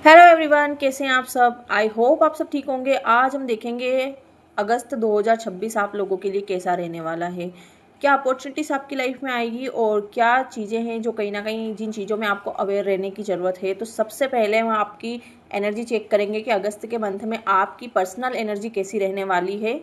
Hello everyone, कैसे हैं आप सब। आई होप आप सब ठीक होंगे। आज हम देखेंगे अगस्त 2026 आप लोगों के लिए कैसा रहने वाला है, क्या अपॉर्चुनिटीज़ आपकी लाइफ में आएगी और क्या चीज़ें हैं जो कहीं ना कहीं जिन चीज़ों में आपको अवेयर रहने की ज़रूरत है। तो सबसे पहले हम आपकी एनर्जी चेक करेंगे कि अगस्त के मंथ में आपकी पर्सनल एनर्जी कैसी रहने वाली है।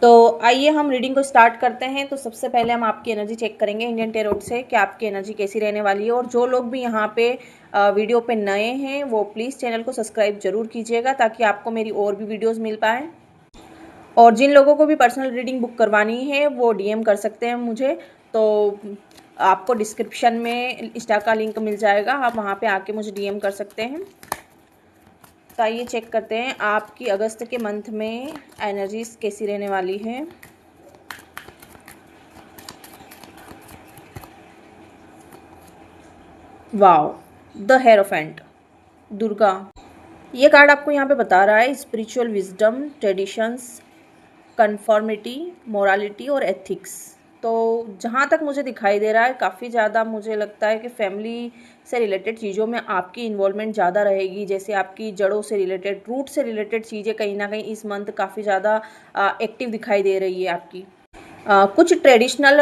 तो आइए हम रीडिंग को स्टार्ट करते हैं। तो सबसे पहले हम आपकी एनर्जी चेक करेंगे इंडियन टैरोट से कि आपकी एनर्जी कैसी रहने वाली है। और जो लोग भी यहाँ पे वीडियो पे नए हैं वो प्लीज़ चैनल को सब्सक्राइब जरूर कीजिएगा ताकि आपको मेरी और भी वीडियोस मिल पाए। और जिन लोगों को भी पर्सनल रीडिंग बुक करवानी है वो डीएम कर सकते हैं मुझे। तो आपको डिस्क्रिप्शन में इंस्टा का लिंक मिल जाएगा, आप वहाँ पे आके मुझे डीएम कर सकते हैं। तो आइए चेक करते हैं आपकी अगस्त के मंथ में एनर्जीज कैसी रहने वाली है। Wow, the hierophant, Durga. ये कार्ड आपको यहाँ पे बता रहा है spiritual wisdom, traditions, conformity, morality और एथिक्स। तो जहाँ तक मुझे दिखाई दे रहा है काफ़ी ज़्यादा मुझे लगता है कि फैमिली से रिलेटेड चीज़ों में आपकी इन्वॉल्वमेंट ज़्यादा रहेगी। जैसे आपकी जड़ों से रिलेटेड, रूट से रिलेटेड चीज़ें कहीं ना कहीं इस मंथ काफ़ी ज़्यादा एक्टिव दिखाई दे रही है आपकी। कुछ ट्रेडिशनल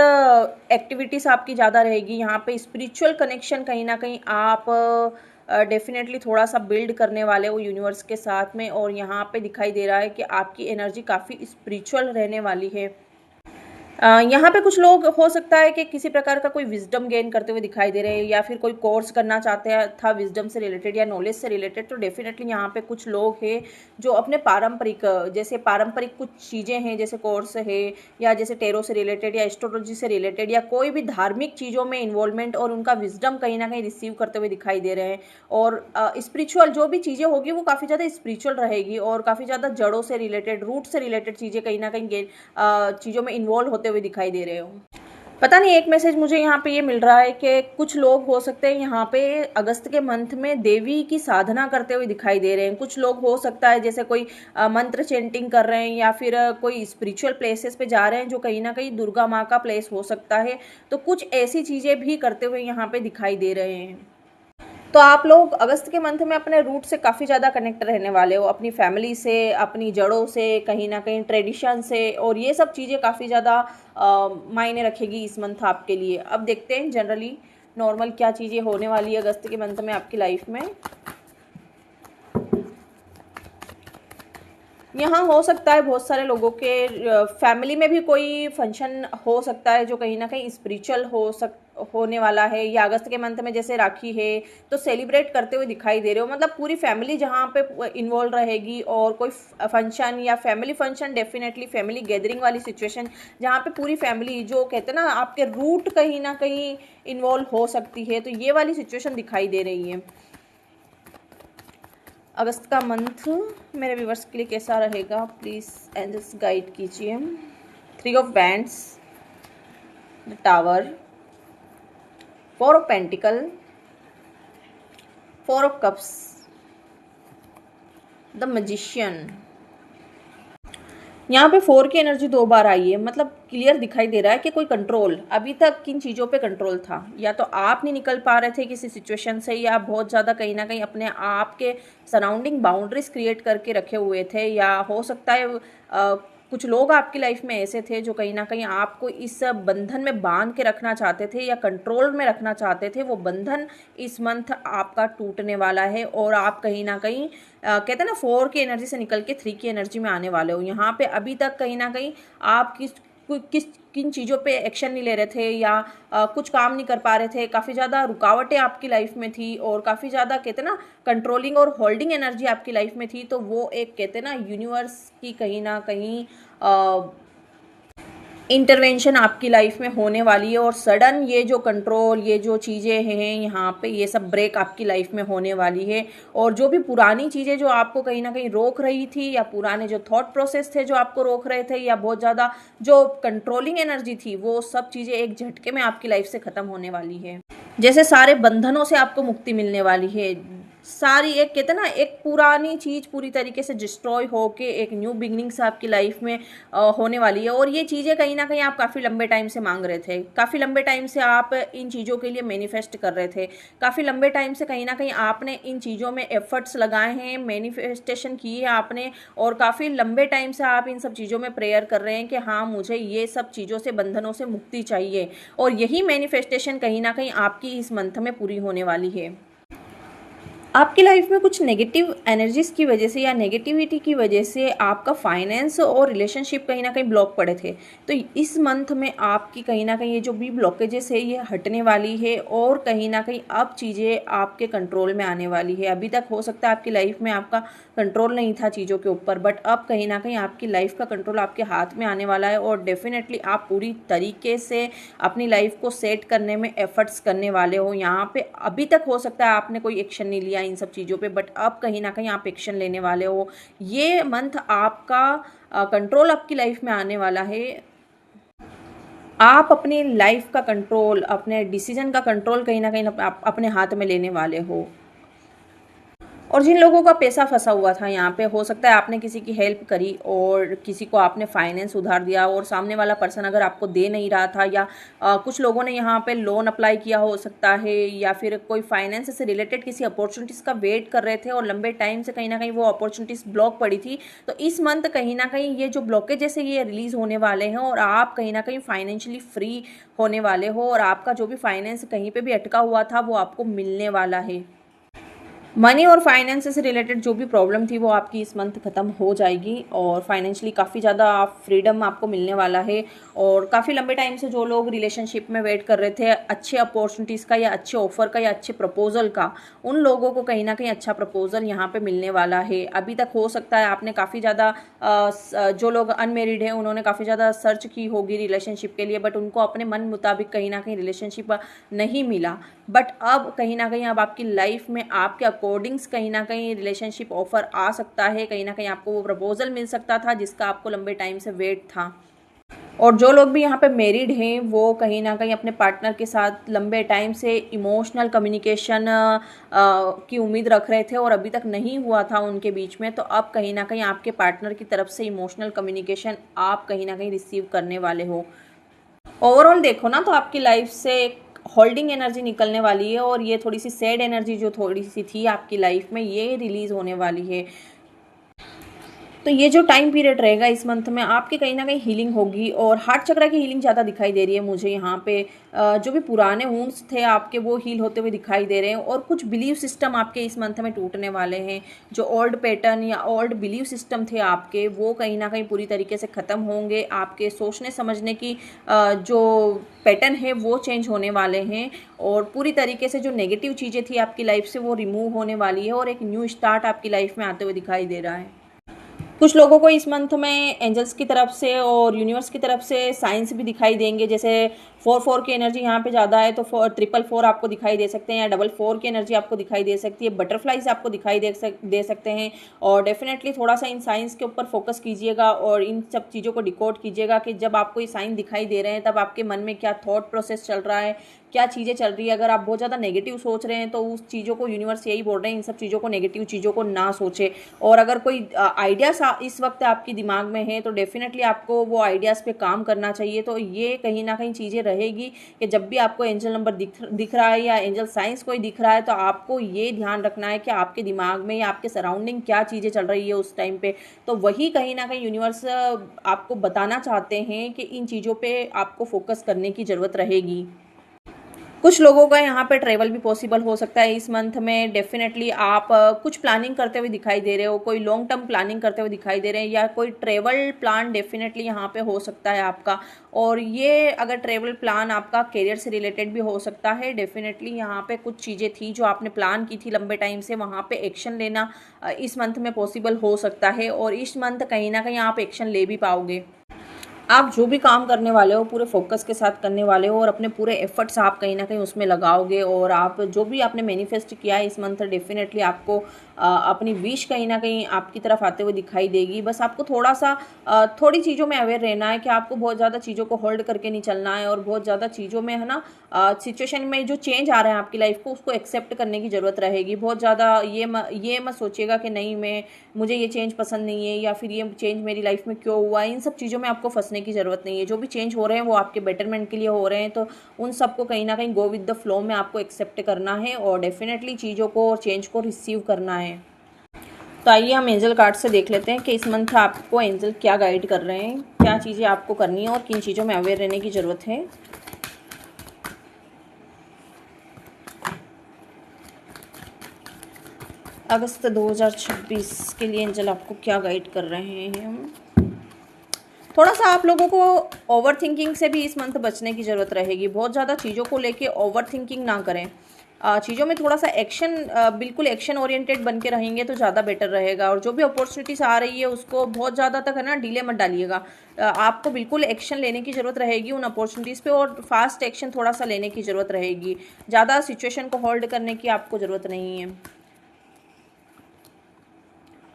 एक्टिविटीज़ आपकी ज़्यादा रहेगी। यहाँ पे स्पिरिचुअल कनेक्शन कहीं ना कहीं आप डेफिनेटली थोड़ा सा बिल्ड करने वाले हो यूनिवर्स के साथ में। और यहाँ पे दिखाई दे रहा है कि आपकी एनर्जी काफ़ी स्पिरिचुअल रहने वाली है। यहाँ पे कुछ लोग हो सकता है कि किसी प्रकार का कोई विजडम गेन करते हुए दिखाई दे रहे हैं या फिर कोई कोर्स करना चाहते हैं था विजडम से रिलेटेड या नॉलेज से रिलेटेड। तो डेफिनेटली यहाँ पे कुछ लोग हैं जो अपने पारंपरिक, जैसे पारंपरिक कुछ चीज़ें हैं जैसे कोर्स है या जैसे टेरो से रिलेटेड या एस्ट्रोलॉजी से रिलेटेड या कोई भी धार्मिक चीज़ों में इन्वॉल्वमेंट और उनका विजडम कहीं ना कहीं रिसीव करते हुए दिखाई दे रहे हैं। और स्पिरिचुअल जो भी चीज़ें होगी वो काफ़ी ज़्यादा स्पिरिचुअल रहेगी और काफ़ी ज़्यादा जड़ों से रिलेटेड, रूट से रिलेटेड चीज़ें कहीं ना कहीं चीज़ों में इन्वॉल्व होते हुए दिखाई दे रहे हो। पता नहीं, एक मैसेज मुझे यहाँ पे ये मिल रहा है कि कुछ लोग हो सकते हैं यहाँ पे अगस्त के मंथ में देवी की साधना करते हुए दिखाई दे रहे हैं। कुछ लोग हो सकता है जैसे कोई मंत्र चेंटिंग कर रहे हैं या फिर कोई स्पिरिचुअल प्लेसेस पे जा रहे हैं जो कहीं ना कहीं दुर्गा माँ का प्लेस हो सकता है। तो कुछ ऐसी चीज़ें भी करते हुए यहाँ पे दिखाई दे रहे हैं। तो आप लोग अगस्त के मंथ में अपने रूट से काफ़ी ज़्यादा कनेक्ट रहने वाले हो, अपनी फैमिली से, अपनी जड़ों से, कहीं ना कहीं ट्रेडिशन से। और ये सब चीज़ें काफ़ी ज़्यादा मायने रखेगी इस मंथ आपके लिए। अब देखते हैं जनरली नॉर्मल क्या चीज़ें होने वाली है अगस्त के मंथ में आपकी लाइफ में। यहाँ हो सकता है बहुत सारे लोगों के फैमिली में भी कोई फंक्शन हो सकता है जो कहीं ना कहीं स्पिरिचुअल होने वाला है। या अगस्त के मंथ में जैसे राखी है तो सेलिब्रेट करते हुए दिखाई दे रहे हो, मतलब पूरी फैमिली जहाँ पे इन्वॉल्व रहेगी। और कोई फंक्शन या family function, definitely family gathering वाली सिचुएशन जहाँ पे पूरी फैमिली, जो कहते हैं ना आपके रूट कहीं ना कहीं इन्वॉल्व हो सकती है, तो ये वाली सिचुएशन दिखाई दे रही है। अगस्त का मंथ मेरे व्यूवर्स के लिए कैसा रहेगा, प्लीज़ एंजल्स गाइड कीजिए। 3 of bands, the tower, 4 of pentacle, 4 of cups, the magician. यहाँ पे 4 की एनर्जी 2 बार आई है, मतलब क्लियर दिखाई दे रहा है कि कोई कंट्रोल, अभी तक किन चीज़ों पे कंट्रोल था। या तो आप नहीं निकल पा रहे थे किसी सिचुएशन से, या बहुत ज़्यादा कहीं ना कहीं अपने आप के सराउंडिंग बाउंड्रीज क्रिएट करके रखे हुए थे। या हो सकता है कुछ लोग आपकी लाइफ में ऐसे थे जो कहीं ना कहीं आपको इस बंधन में बांध के रखना चाहते थे या कंट्रोल में रखना चाहते थे। वो बंधन इस मंथ आपका टूटने वाला है और आप कहीं ना कहीं कहते हैं ना 4 की एनर्जी से निकल के 3 की एनर्जी में आने वाले हो। यहाँ पे अभी तक कहीं ना कहीं आप किन चीज़ों पे एक्शन नहीं ले रहे थे या कुछ काम नहीं कर पा रहे थे। काफ़ी ज़्यादा रुकावटें आपकी लाइफ में थी और काफ़ी ज़्यादा कहते हैं ना कंट्रोलिंग और होल्डिंग एनर्जी आपकी लाइफ में थी। तो वो एक कहते हैं ना यूनिवर्स की कहीं ना कहीं इंटरवेंशन आपकी लाइफ में होने वाली है। और सडन ये जो कंट्रोल, ये जो चीज़ें हैं यहाँ पे, ये सब ब्रेक आपकी लाइफ में होने वाली है। और जो भी पुरानी चीज़ें जो आपको कहीं ना कहीं रोक रही थी, या पुराने जो थॉट प्रोसेस थे जो आपको रोक रहे थे, या बहुत ज़्यादा जो कंट्रोलिंग एनर्जी थी, वो सब चीज़ें एक झटके में आपकी लाइफ से ख़त्म होने वाली है। जैसे सारे बंधनों से आपको मुक्ति मिलने वाली है। सारी एक कहते हैं ना, एक पुरानी चीज़ पूरी तरीके से डिस्ट्रॉय होके एक न्यू बिगनिंग्स आपकी लाइफ में होने वाली है। और ये चीज़ें कहीं न कहीं आप काफ़ी लंबे टाइम से माँग रहे थे। काफ़ी लंबे टाइम से आप इन चीज़ों के लिए मैनिफेस्ट कर रहे थे। काफ़ी लंबे टाइम से कहीं न कहीं आपने इन चीज़ों में एफर्ट्स लगाए हैं, मैनिफेस्टेशन की है आपने, और काफ़ी लंबे टाइम से आप इन सब चीज़ों में प्रेयर कर रहे हैं कि हाँ, मुझे ये सब चीज़ों से, बंधनों से मुक्ति चाहिए। और यही मैनिफेस्टेशन कहीं न कहीं आपकी इस मंथ में पूरी होने वाली है। आपकी लाइफ में कुछ नेगेटिव एनर्जीज की वजह से या नेगेटिविटी की वजह से आपका फाइनेंस और रिलेशनशिप कहीं ना कहीं ब्लॉक पड़े थे। तो इस मंथ में आपकी कहीं ना कहीं ये जो भी ब्लॉकेजेस है ये हटने वाली है, और कहीं ना कहीं अब चीज़ें आपके कंट्रोल में आने वाली है। अभी तक हो सकता है आपकी लाइफ में आपका कंट्रोल नहीं था चीज़ों के ऊपर, बट अब कहीं ना कहीं आपकी लाइफ का कंट्रोल आपके हाथ में आने वाला है, और डेफिनेटली आप पूरी तरीके से अपनी लाइफ को सेट करने में एफर्ट्स करने वाले हो। यहाँ पे अभी तक हो सकता है आपने कोई एक्शन नहीं लिया इन सब चीज़ों पे, बट अब कहीं ना कहीं आप एक्शन लेने वाले हो। ये मंथ आपका कंट्रोल आपकी लाइफ में आने वाला है। आप अपनी लाइफ का कंट्रोल, अपने डिसीजन का कंट्रोल कहीं ना कहीं आप अपने हाथ में लेने वाले हो। और जिन लोगों का पैसा फंसा हुआ था यहाँ पे, हो सकता है आपने किसी की हेल्प करी और किसी को आपने फाइनेंस उधार दिया, और सामने वाला पर्सन अगर आपको दे नहीं रहा था, या कुछ लोगों ने यहाँ पे लोन अप्लाई किया हो सकता है, या फिर कोई फाइनेंस से रिलेटेड किसी अपॉर्चुनिटीज़ का वेट कर रहे थे और लंबे टाइम से कहीं ना कहीं वो अपॉर्चुनिटीज़ ब्लॉक पड़ी थी। तो इस मंथ कहीं ना कहीं ये जो ब्लॉकेजेस है ये रिलीज़ होने वाले हैं, और आप कहीं ना कहीं फाइनेंशियली फ्री होने वाले हो, और आपका जो भी फाइनेंस कहीं पर भी अटका हुआ था वो आपको मिलने वाला है। मनी और फाइनेंस से रिलेटेड जो भी प्रॉब्लम थी वो आपकी इस मंथ ख़त्म हो जाएगी, और फाइनेंशियली काफ़ी ज़्यादा फ्रीडम आपको मिलने वाला है। और काफ़ी लंबे टाइम से जो लोग रिलेशनशिप में वेट कर रहे थे अच्छे अपॉर्चुनिटीज़ का, या अच्छे ऑफर का, या अच्छे प्रपोजल का, उन लोगों को कहीं ना कहीं अच्छा प्रपोजल यहाँ पे मिलने वाला है। अभी तक हो सकता है आपने काफ़ी ज़्यादा जो लोग अनमेरिड हैं उन्होंने काफ़ी ज़्यादा सर्च की होगी रिलेशनशिप के लिए, बट उनको अपने मन मुताबिक कहीं ना कहीं रिलेशनशिप नहीं मिला। बट अब कहीं ना कहीं अब आपकी लाइफ में आपके अकॉर्डिंग्स कहीं ना कहीं रिलेशनशिप ऑफर आ सकता है। कहीं ना कहीं आपको वो प्रपोजल मिल सकता था जिसका आपको लंबे टाइम से वेट था। और जो लोग भी यहाँ पे मैरिड हैं वो कहीं ना कहीं अपने पार्टनर के साथ लंबे टाइम से इमोशनल कम्युनिकेशन की उम्मीद रख रहे थे और अभी तक नहीं हुआ था उनके बीच में, तो अब कहीं ना कहीं आपके पार्टनर की तरफ से इमोशनल कम्युनिकेशन आप कहीं ना कहीं रिसीव करने वाले हो। ओवरऑल देखो ना तो आपकी लाइफ से होल्डिंग एनर्जी निकलने वाली है, और ये थोड़ी सी सैड एनर्जी जो थोड़ी सी थी आपकी लाइफ में ये रिलीज होने वाली है। तो ये जो टाइम पीरियड रहेगा इस मंथ में आपकी कहीं ना कहीं हीलिंग होगी, और हार्ट चक्र की हीलिंग ज़्यादा दिखाई दे रही है मुझे यहाँ पे। जो भी पुराने वुंड्स थे आपके वो हील होते हुए दिखाई दे रहे हैं, और कुछ बिलीव सिस्टम आपके इस मंथ में टूटने वाले हैं। जो ओल्ड पैटर्न या ओल्ड बिलीव सिस्टम थे आपके वो कहीं ना कहीं पूरी तरीके से ख़त्म होंगे। आपके सोचने समझने की जो पैटर्न है वो चेंज होने वाले हैं, और पूरी तरीके से जो नेगेटिव चीज़ें थी आपकी लाइफ से वो रिमूव होने वाली है, और एक न्यू स्टार्ट आपकी लाइफ में आते हुए दिखाई दे रहा है। कुछ लोगों को इस मंथ में एंजल्स की तरफ से और यूनिवर्स की तरफ से साइंस भी दिखाई देंगे। जैसे 4 की एनर्जी यहाँ पे ज़्यादा है तो 4 आपको दिखाई दे सकते हैं, या 4 की एनर्जी आपको दिखाई दे सकती है। बटरफ्लाइज आपको दिखाई दे सकते हैं, और डेफिनेटली थोड़ा सा इन साइंस के ऊपर फोकस कीजिएगा और इन सब चीज़ों को डिकोड कीजिएगा कि जब आपको ये साइन दिखाई दे रहे हैं तब आपके मन में क्या थॉट प्रोसेस चल रहा है, क्या चीज़ें चल रही है। अगर आप बहुत ज़्यादा नेगेटिव सोच रहे हैं तो उस चीज़ों को यूनिवर्स यही बोल रहे हैं इन सब चीज़ों को, नेगेटिव चीज़ों को ना सोचे। और अगर कोई आइडियाज़ इस वक्त आपके दिमाग में है तो डेफिनेटली आपको वो आइडियाज़ पे काम करना चाहिए। तो ये कहीं ना कहीं चीज़ें रहेगी कि जब भी आपको एंजल नंबर दिख रहा है या एंजल साइंस कोई दिख रहा है तो आपको ये ध्यान रखना है कि आपके दिमाग में या आपके सराउंडिंग क्या चीज़ें चल रही है उस टाइम पे। तो वही कहीं ना कहीं यूनिवर्स आपको बताना चाहते हैं कि इन चीज़ों पे आपको फोकस करने की ज़रूरत रहेगी। कुछ लोगों का यहाँ पे ट्रैवल भी पॉसिबल हो सकता है इस मंथ में। डेफिनेटली आप कुछ प्लानिंग करते हुए दिखाई दे रहे हो, कोई लॉन्ग टर्म प्लानिंग करते हुए दिखाई दे रहे हैं, या कोई ट्रैवल प्लान डेफिनेटली यहाँ पे हो सकता है आपका। और ये अगर ट्रैवल प्लान आपका करियर से रिलेटेड भी हो सकता है। डेफिनेटली यहाँ पे कुछ चीज़ें थी जो आपने प्लान की थी लंबे टाइम से, वहाँ पे एक्शन लेना इस मंथ में पॉसिबल हो सकता है, और इस मंथ कहीं ना कहीं आप एक्शन ले भी पाओगे। आप जो भी काम करने वाले हो पूरे फोकस के साथ करने वाले हो और अपने पूरे एफर्ट्स आप कहीं ना कहीं उसमें लगाओगे और आप जो भी आपने मैनिफेस्ट किया है इस मंथ डेफिनेटली आपको अपनी विश कहीं ना कहीं आपकी तरफ आते हुए दिखाई देगी। बस आपको थोड़ा सा थोड़ी चीज़ों में अवेयर रहना है कि आपको बहुत ज़्यादा चीज़ों को होल्ड करके नहीं चलना है और बहुत ज़्यादा चीज़ों में है ना सिचुएशन में जो चेंज आ रहे हैं आपकी लाइफ को उसको एक्सेप्ट करने की ज़रूरत रहेगी। बहुत ज़्यादा ये मत सोचिएगा कि नहीं मुझे ये चेंज पसंद नहीं है या फिर ये चेंज मेरी लाइफ में क्यों हुआ है। इन सब चीज़ों में आपको फंसने की ज़रूरत नहीं है। जो भी चेंज हो रहे हैं वो आपके बेटरमेंट के लिए हो रहे हैं, तो उन सबको कहीं ना कहीं गो विद द फ्लो में आपको एक्सेप्ट करना है और डेफिनेटली चीज़ों को और चेंज को रिसीव करना है। तो आइए हम एंजल कार्ड से देख लेते हैं कि इस मंथ आपको एंजल क्या गाइड कर रहे हैं, क्या चीज़ें आपको करनी है और किन चीज़ों में अवेयर रहने की ज़रूरत है। अगस्त 2026 के लिए एंजल आपको क्या गाइड कर रहे हैं। थोड़ा सा आप लोगों को ओवर थिंकिंग से भी इस मंथ बचने की ज़रूरत रहेगी। बहुत ज़्यादा चीज़ों को लेके ओवर थिंकिंग ना करें। चीज़ों में थोड़ा सा एक्शन, बिल्कुल एक्शन ओरिएंटेड बन के रहेंगे तो ज़्यादा बेटर रहेगा। और जो भी अपॉर्चुनिटीज़ आ रही है उसको बहुत ज़्यादा तक है ना डिले मत डालिएगा। आपको बिल्कुल एक्शन लेने की ज़रूरत रहेगी उन अपॉर्चुनिटीज़ पे और फास्ट एक्शन थोड़ा सा लेने की ज़रूरत रहेगी। ज़्यादा सिचुएशन को होल्ड करने की आपको ज़रूरत नहीं है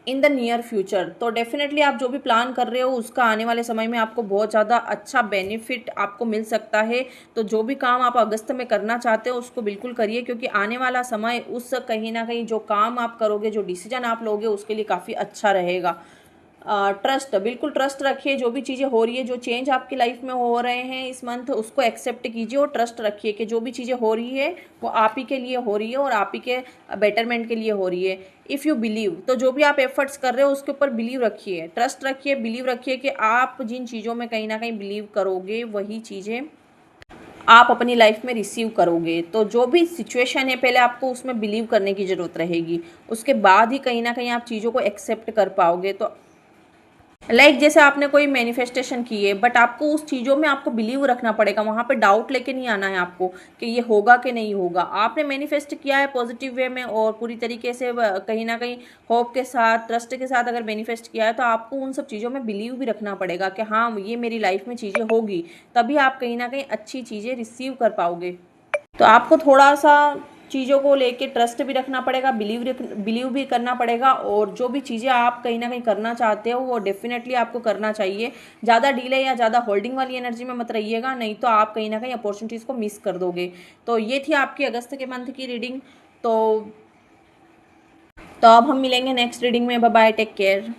इन द नियर फ्यूचर। तो डेफिनेटली आप जो भी प्लान कर रहे हो उसका आने वाले समय में आपको बहुत ज़्यादा अच्छा बेनिफिट आपको मिल सकता है। तो जो भी काम आप अगस्त में करना चाहते हो उसको बिल्कुल करिए, क्योंकि आने वाला समय उस कहीं ना कहीं जो काम आप करोगे, जो डिसीजन आप लोगे उसके लिए काफ़ी अच्छा रहेगा। ट्रस्ट, बिल्कुल ट्रस्ट रखिए। जो भी चीज़ें हो रही है, जो चेंज आपकी लाइफ में हो रहे हैं इस मंथ, उसको एक्सेप्ट कीजिए और ट्रस्ट रखिए कि जो भी चीज़ें हो रही है वो आप ही के लिए हो रही है और आप ही के बेटरमेंट के लिए हो रही है। इफ़ यू बिलीव, तो जो भी आप एफर्ट्स कर रहे हो उसके ऊपर बिलीव रखिए, ट्रस्ट रखिए, बिलीव रखिए कि आप जिन चीज़ों में कहीं ना कहीं बिलीव करोगे वही चीज़ें आप अपनी लाइफ में रिसीव करोगे। तो जो भी सिचुएशन है पहले आपको उसमें बिलीव करने की ज़रूरत रहेगी, उसके बाद ही कहीं ना कहीं आप चीज़ों को एक्सेप्ट कर पाओगे। तो जैसे आपने कोई मैनिफेस्टेशन की है बट आपको उस चीज़ों में आपको बिलीव रखना पड़ेगा, वहाँ पे डाउट लेके नहीं आना है आपको कि ये होगा कि नहीं होगा। आपने मैनिफेस्ट किया है पॉजिटिव वे में और पूरी तरीके से कहीं ना कहीं होप के साथ, ट्रस्ट के साथ अगर मैनिफेस्ट किया है तो आपको उन सब चीज़ों में बिलीव भी रखना पड़ेगा कि हाँ ये मेरी लाइफ में चीज़ें होगी, तभी आप कहीं ना कहीं अच्छी चीज़ें रिसीव कर पाओगे। तो आपको थोड़ा सा चीज़ों को लेके ट्रस्ट भी रखना पड़ेगा, बिलीव भी करना पड़ेगा और जो भी चीज़ें आप कहीं ना कहीं करना चाहते हो वो डेफिनेटली आपको करना चाहिए। ज़्यादा डिले या ज़्यादा होल्डिंग वाली एनर्जी में मत रहिएगा, नहीं तो आप कहीं ना कहीं अपॉर्चुनिटीज़ को मिस कर दोगे। तो ये थी आपकी अगस्त के मंथ की रीडिंग। तो अब हम मिलेंगे नेक्स्ट रीडिंग में। Bye bye, take care.